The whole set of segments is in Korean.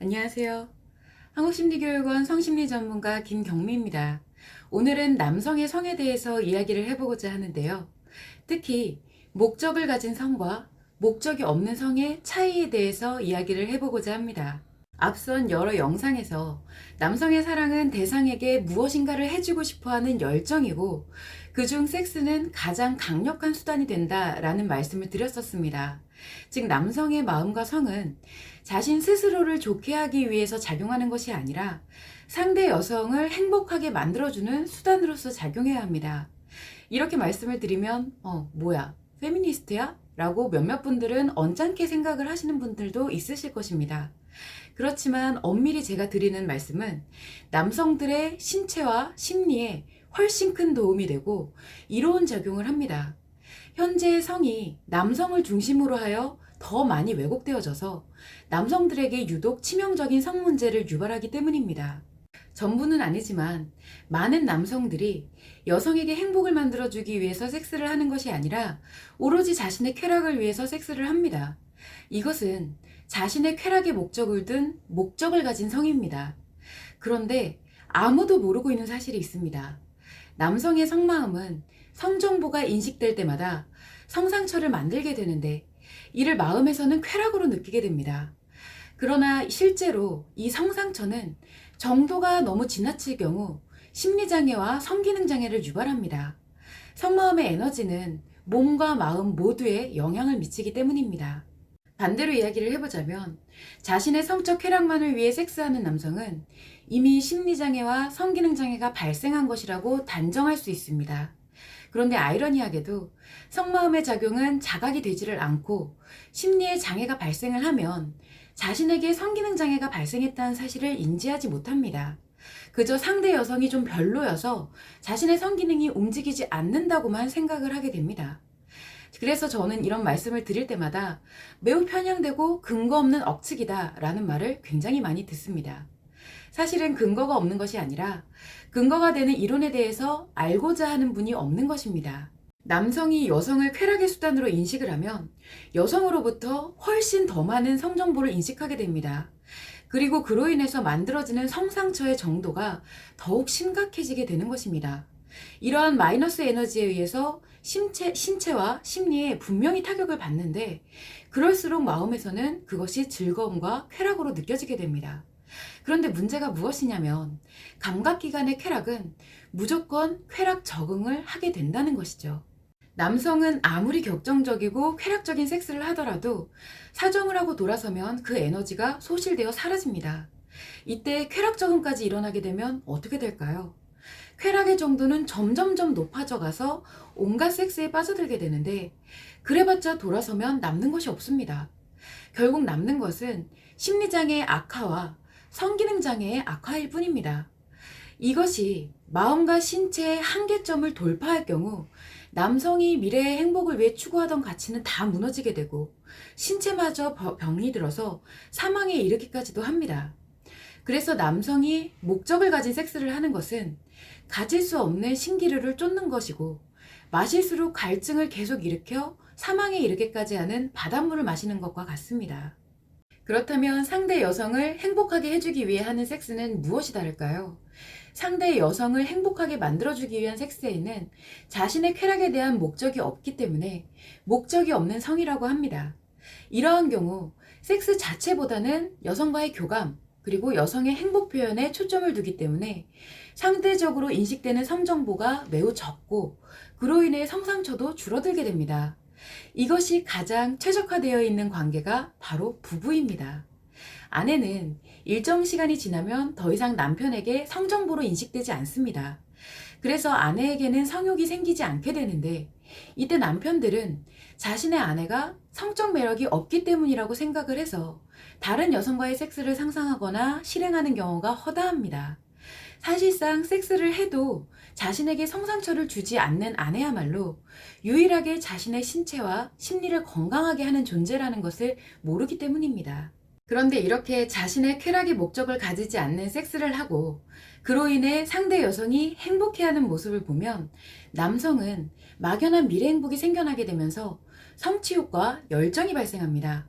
안녕하세요. 한국심리교육원 성심리 전문가 김경미입니다. 오늘은 남성의 성에 대해서 이야기를 해보고자 하는데요. 특히 목적을 가진 성과 목적이 없는 성의 차이에 대해서 이야기를 해보고자 합니다. 앞선 여러 영상에서 남성의 사랑은 대상에게 무엇인가를 해주고 싶어하는 열정이고 그중 섹스는 가장 강력한 수단이 된다라는 말씀을 드렸었습니다. 즉 남성의 마음과 성은 자신 스스로를 좋게 하기 위해서 작용하는 것이 아니라 상대 여성을 행복하게 만들어주는 수단으로서 작용해야 합니다. 이렇게 말씀을 드리면 뭐야 페미니스트야? 라고 몇몇 분들은 언짢게 생각을 하시는 분들도 있으실 것입니다. 그렇지만 엄밀히 제가 드리는 말씀은 남성들의 신체와 심리에 훨씬 큰 도움이 되고 이로운 작용을 합니다. 현재의 성이 남성을 중심으로 하여 더 많이 왜곡되어져서 남성들에게 유독 치명적인 성 문제를 유발하기 때문입니다. 전부는 아니지만 많은 남성들이 여성에게 행복을 만들어주기 위해서 섹스를 하는 것이 아니라 오로지 자신의 쾌락을 위해서 섹스를 합니다. 이것은 자신의 쾌락의 목적을 둔 목적을 가진 성입니다. 그런데 아무도 모르고 있는 사실이 있습니다. 남성의 성마음은 성정보가 인식될 때마다 성상처를 만들게 되는데 이를 마음에서는 쾌락으로 느끼게 됩니다. 그러나 실제로 이 성상처는 정도가 너무 지나칠 경우 심리장애와 성기능장애를 유발합니다. 성마음의 에너지는 몸과 마음 모두에 영향을 미치기 때문입니다. 반대로 이야기를 해보자면 자신의 성적 쾌락만을 위해 섹스하는 남성은 이미 심리장애와 성기능장애가 발생한 것이라고 단정할 수 있습니다. 그런데 아이러니하게도 성마음의 작용은 자각이 되지를 않고 심리에 장애가 발생을 하면 자신에게 성기능 장애가 발생했다는 사실을 인지하지 못합니다. 그저 상대 여성이 좀 별로여서 자신의 성기능이 움직이지 않는다고만 생각을 하게 됩니다. 그래서 저는 이런 말씀을 드릴 때마다 매우 편향되고 근거 없는 억측이다 라는 말을 굉장히 많이 듣습니다. 사실은 근거가 없는 것이 아니라 근거가 되는 이론에 대해서 알고자 하는 분이 없는 것입니다. 남성이 여성을 쾌락의 수단으로 인식을 하면 여성으로부터 훨씬 더 많은 성정보를 인식하게 됩니다. 그리고 그로 인해서 만들어지는 성상처의 정도가 더욱 심각해지게 되는 것입니다. 이러한 마이너스 에너지에 의해서 신체와 심리에 분명히 타격을 받는데 그럴수록 마음에서는 그것이 즐거움과 쾌락으로 느껴지게 됩니다. 그런데 문제가 무엇이냐면 감각기관의 쾌락은 무조건 쾌락 적응을 하게 된다는 것이죠. 남성은 아무리 격정적이고 쾌락적인 섹스를 하더라도 사정을 하고 돌아서면 그 에너지가 소실되어 사라집니다. 이때 쾌락 적응까지 일어나게 되면 어떻게 될까요? 쾌락의 정도는 점점점 높아져 가서 온갖 섹스에 빠져들게 되는데 그래봤자 돌아서면 남는 것이 없습니다. 결국 남는 것은 심리장애의 악화와 성기능장애의 악화일 뿐입니다. 이것이 마음과 신체의 한계점을 돌파할 경우 남성이 미래의 행복을 위해 추구하던 가치는 다 무너지게 되고 신체마저 병이 들어서 사망에 이르기까지도 합니다. 그래서 남성이 목적을 가진 섹스를 하는 것은 가질 수 없는 신기루를 쫓는 것이고 마실수록 갈증을 계속 일으켜 사망에 이르기까지 하는 바닷물을 마시는 것과 같습니다. 그렇다면 상대 여성을 행복하게 해주기 위해 하는 섹스는 무엇이 다를까요? 상대 여성을 행복하게 만들어주기 위한 섹스에는 자신의 쾌락에 대한 목적이 없기 때문에 목적이 없는 성이라고 합니다. 이러한 경우 섹스 자체보다는 여성과의 교감 그리고 여성의 행복 표현에 초점을 두기 때문에 상대적으로 인식되는 성정보가 매우 적고 그로 인해 성상처도 줄어들게 됩니다. 이것이 가장 최적화되어 있는 관계가 바로 부부입니다. 아내는 일정 시간이 지나면 더 이상 남편에게 성정보로 인식되지 않습니다. 그래서 아내에게는 성욕이 생기지 않게 되는데 이때 남편들은 자신의 아내가 성적 매력이 없기 때문이라고 생각을 해서 다른 여성과의 섹스를 상상하거나 실행하는 경우가 허다합니다. 사실상 섹스를 해도 자신에게 성상처를 주지 않는 아내야말로 유일하게 자신의 신체와 심리를 건강하게 하는 존재라는 것을 모르기 때문입니다. 그런데 이렇게 자신의 쾌락의 목적을 가지지 않는 섹스를 하고 그로 인해 상대 여성이 행복해하는 모습을 보면 남성은 막연한 미래 행복이 생겨나게 되면서 성취욕과 열정이 발생합니다.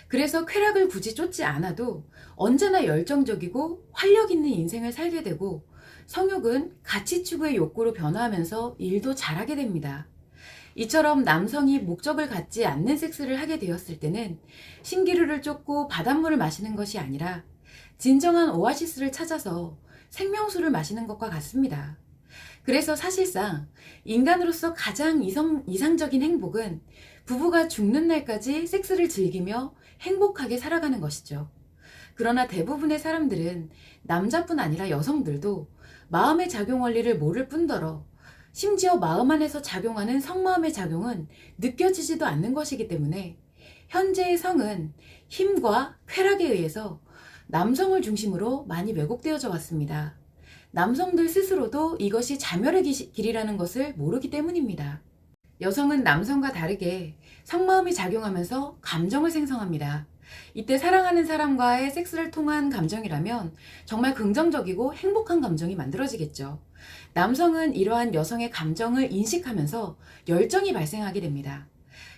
그래서 쾌락을 굳이 쫓지 않아도 언제나 열정적이고 활력 있는 인생을 살게 되고 성욕은 가치 추구의 욕구로 변화하면서 일도 잘하게 됩니다. 이처럼 남성이 목적을 갖지 않는 섹스를 하게 되었을 때는 신기루를 쫓고 바닷물을 마시는 것이 아니라 진정한 오아시스를 찾아서 생명수를 마시는 것과 같습니다. 그래서 사실상 인간으로서 가장 이상적인 행복은 부부가 죽는 날까지 섹스를 즐기며 행복하게 살아가는 것이죠. 그러나 대부분의 사람들은 남자뿐 아니라 여성들도 마음의 작용 원리를 모를 뿐더러 심지어 마음 안에서 작용하는 성마음의 작용은 느껴지지도 않는 것이기 때문에 현재의 성은 힘과 쾌락에 의해서 남성을 중심으로 많이 왜곡되어져 왔습니다. 남성들 스스로도 이것이 자멸의 길이라는 것을 모르기 때문입니다. 여성은 남성과 다르게 성마음이 작용하면서 감정을 생성합니다. 이때 사랑하는 사람과의 섹스를 통한 감정이라면 정말 긍정적이고 행복한 감정이 만들어지겠죠. 남성은 이러한 여성의 감정을 인식하면서 열정이 발생하게 됩니다.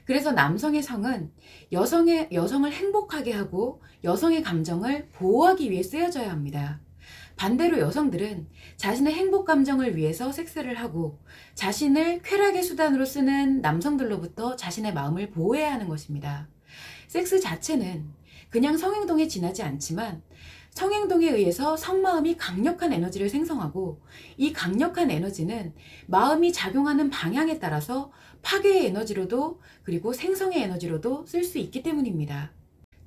그래서 남성의 성은 여성을 행복하게 하고 여성의 감정을 보호하기 위해 쓰여져야 합니다. 반대로 여성들은 자신의 행복 감정을 위해서 섹스를 하고 자신을 쾌락의 수단으로 쓰는 남성들로부터 자신의 마음을 보호해야 하는 것입니다. 섹스 자체는 그냥 성행동에 지나지 않지만 성행동에 의해서 성마음이 강력한 에너지를 생성하고 이 강력한 에너지는 마음이 작용하는 방향에 따라서 파괴의 에너지로도 그리고 생성의 에너지로도 쓸 수 있기 때문입니다.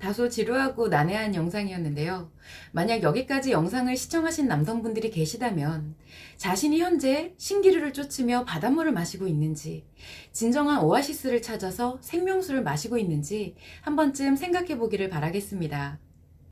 다소 지루하고 난해한 영상이었는데요. 만약 여기까지 영상을 시청하신 남성분들이 계시다면 자신이 현재 신기루를 쫓으며 바닷물을 마시고 있는지 진정한 오아시스를 찾아서 생명수를 마시고 있는지 한 번쯤 생각해 보기를 바라겠습니다.